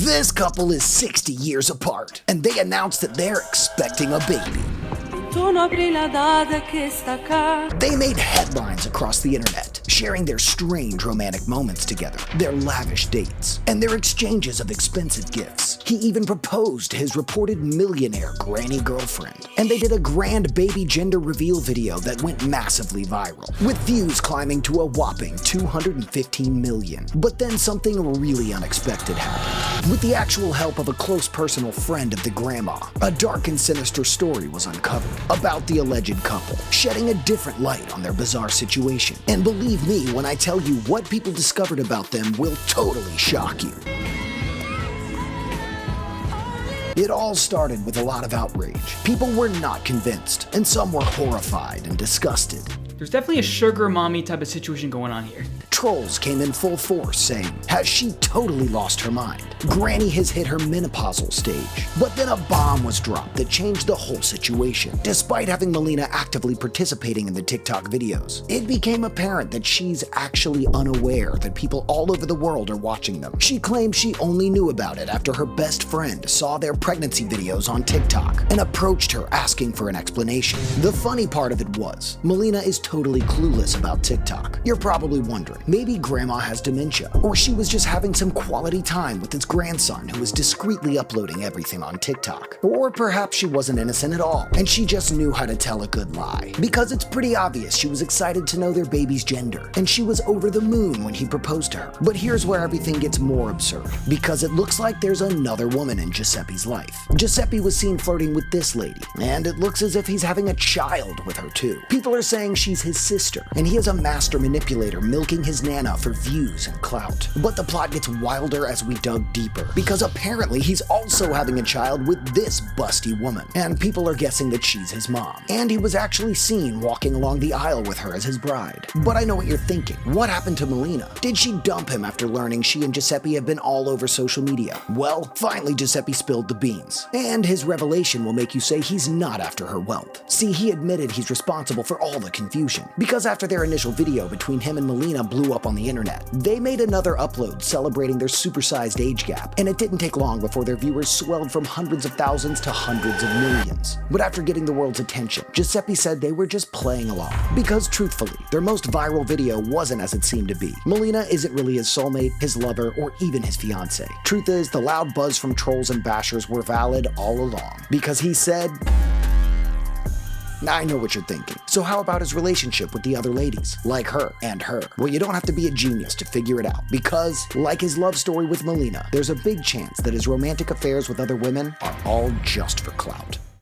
This couple is 60 years apart, and they announced that they're expecting a baby. They made headlines across the internet, sharing their strange romantic moments together, their lavish dates, and their exchanges of expensive gifts. He even proposed to his reported millionaire granny girlfriend, and they did a grand baby gender reveal video that went massively viral, with views climbing to a whopping 215 million. But then something really unexpected happened. With the actual help of a close personal friend of the grandma, a dark and sinister story was uncovered about the alleged couple, shedding a different light on their bizarre situation. And believe me when I tell you, what people discovered about them will totally shock you. It all started with a lot of outrage. People were not convinced, and some were horrified and disgusted. There's definitely a sugar mommy type of situation going on here. Trolls came in full force saying, has she totally lost her mind? Granny has hit her menopausal stage. But then a bomb was dropped that changed the whole situation. Despite having Melina actively participating in the TikTok videos, it became apparent that she's actually unaware that people all over the world are watching them. She claimed she only knew about it after her best friend saw their pregnancy videos on TikTok and approached her asking for an explanation. The funny part of it was, Melina is totally clueless about TikTok. You're probably wondering, maybe grandma has dementia, or she was just having some quality time with its grandson who was discreetly uploading everything on TikTok. Or perhaps she wasn't innocent at all, and she just knew how to tell a good lie. Because it's pretty obvious she was excited to know their baby's gender, and she was over the moon when he proposed to her. But here's where everything gets more absurd, because it looks like there's another woman in Giuseppe's life. Giuseppe was seen flirting with this lady, and it looks as if he's having a child with her too. People are saying she's his sister, and he is a master manipulator milking his nana for views and clout. But the plot gets wilder as we dug deeper, because apparently he's also having a child with this busty woman, and people are guessing that she's his mom. And he was actually seen walking along the aisle with her as his bride. But I know what you're thinking. What happened to Melina? Did she dump him after learning she and Giuseppe have been all over social media? Well, finally Giuseppe spilled the beans, and his revelation will make you say he's not after her wealth. See, he admitted he's responsible for all the confusion, because after their initial video between him and Melina blew up on the internet, they made another upload celebrating their supersized age gap, and it didn't take long before their viewers swelled from hundreds of thousands to hundreds of millions. But after getting the world's attention, Giuseppe said they were just playing along, because truthfully, their most viral video wasn't as it seemed to be. Melina isn't really his soulmate, his lover, or even his fiance. Truth is, the loud buzz from trolls and bashers were valid all along, because he said, I know what you're thinking. So how about his relationship with the other ladies, like her and her? Well, you don't have to be a genius to figure it out, because, like his love story with Melina, there's a big chance that his romantic affairs with other women are all just for clout.